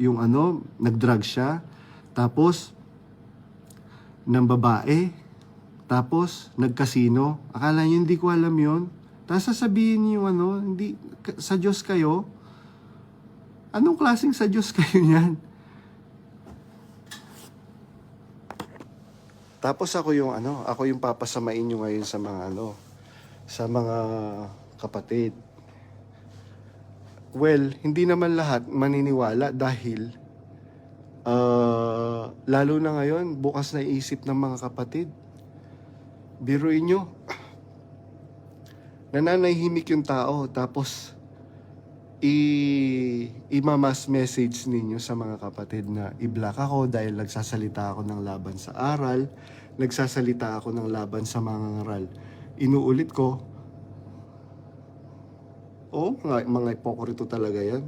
yung nag-drug siya, tapos ng babae, tapos nag-casino. Akala niyo hindi ko alam yon? Tapos sasabihin niyo hindi, sa Diyos kayo? Anong klaseng sa Diyos kayo niyan? Tapos ako yung papasamain niyo ngayon sa mga sa mga kapatid. Well, hindi naman lahat maniniwala dahil lalo na ngayon, bukas na isip ng mga kapatid. Biruin nyo, nananahimik yung tao, tapos i-mass message ninyo sa mga kapatid na i-block ako dahil nagsasalita ako ng laban sa aral, nagsasalita ako ng laban sa mga ngaral. Inuulit ko, mga ipokrito talaga yan.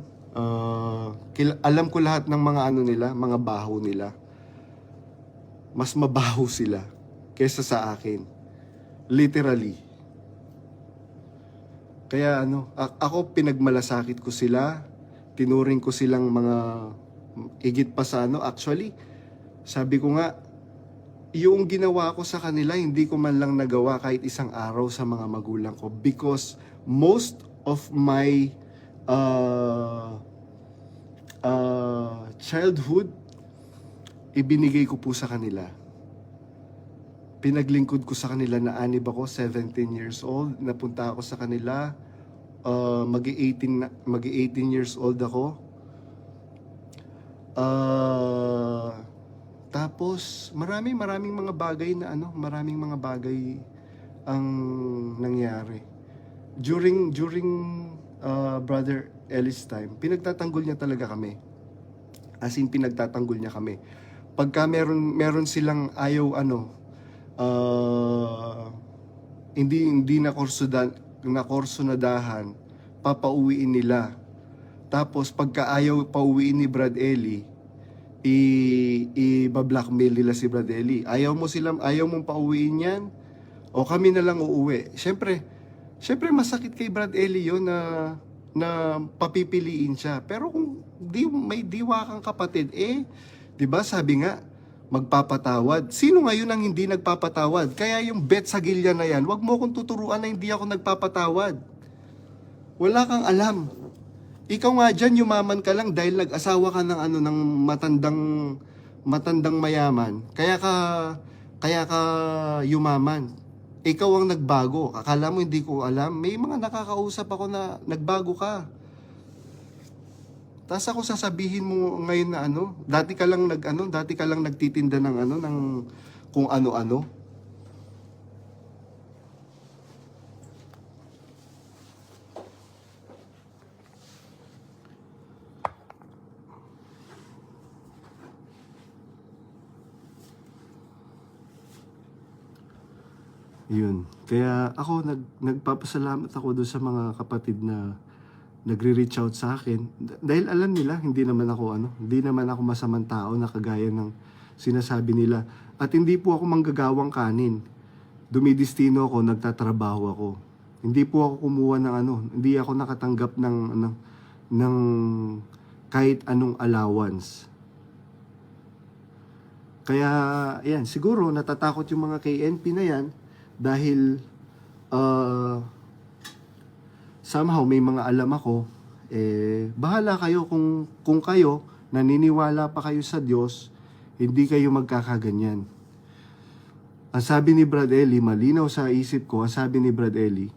Alam ko lahat ng mga nila, mga baho nila. Mas mabaho sila kaysa sa akin. Literally. Kaya ako pinagmalasakit ko sila, tinuring ko silang mga higit pa sa actually, sabi ko nga, yung ginawa ko sa kanila, hindi ko man lang nagawa kahit isang araw sa mga magulang ko because most of my childhood, ibinigay ko po sa kanila. Pinaglingkod ko sa kanila na anib ako, 17 years old. Napunta ako sa kanila, mag-18 years old ako. Tapos, maraming mga bagay na maraming mga bagay ang nangyari. During Brother Ellis time, pinagtatanggol niya talaga kami. As in, pinagtatanggol niya kami. Pagka meron silang ayaw hindi na kursunadahan, papauwiin nila. Tapos pagka ayaw pauwiin ni Brad Eli, i-blackmail nila si Brad Eli. Ayaw mong pauwiin yan, o kami na lang uuwi. Syempre masakit kay Brad Eli yun na papipiliin siya. Pero kung may diwa kang kapatid, 'di ba sabi nga, magpapatawad. Sino ngayon ang hindi nagpapatawad? Kaya yung bet sa gilya na yan, wag mo akong tuturuan na hindi ako nagpapatawad. Wala kang alam. Ikaw nga dyan, yumaman ka lang dahil nag-asawa ka ng ng matandang mayaman. Kaya ka yumaman. Ikaw ang nagbago. Akala mo hindi ko alam. May mga nakakausap ako na nagbago ka. Tapos ako sasabihin mo ngayon na dati ka lang nagtitinda ng ng kung ano-ano. Yun. Kaya ako nagpapasalamat ako doon sa mga kapatid na nagre-reach out sa akin dahil alam nila hindi naman ako masamang tao na kagaya ng sinasabi nila, at hindi po ako manggagawang kanin. Dumidestino ako, nagtatrabaho ako. Hindi po ako kumuha ng hindi ako nakatanggap ng kahit anong allowance. Kaya yan, siguro natatakot yung mga KNP na yan dahil somehow may mga alam ako, bahala kayo kung kayo naniniwala pa kayo sa Diyos, hindi kayo magkakaganyan. Ang sabi ni Brad Eli, malinaw sa isip ko, ang sabi ni Brad Eli,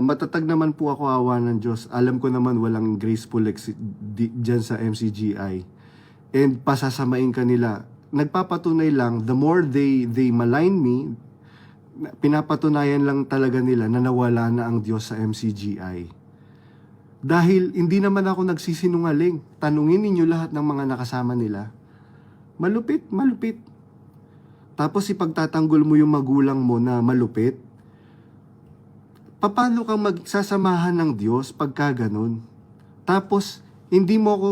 matatag naman po ako, awa ng Diyos. Alam ko naman walang graceful dyan sa MCGI. And pasasamain ka nila. Nagpapatunay lang, the more they malign me, pinapatunayan lang talaga nila na nawala na ang Diyos sa MCGI. Dahil hindi naman ako nagsisinungaling. Tanungin ninyo lahat ng mga nakasama nila. Malupit. Tapos ipagtatanggol mo yung magulang mo na malupit. Paano kang magsasamahan ng Diyos pagka ganun? Tapos hindi mo ako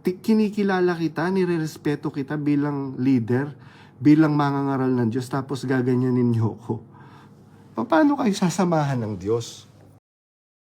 kinikilala kita, nirerespeto kita bilang leader, bilang mangangaral ng Diyos, tapos gaganyanin niyo ako. Paano kayo sasamahan ng Diyos?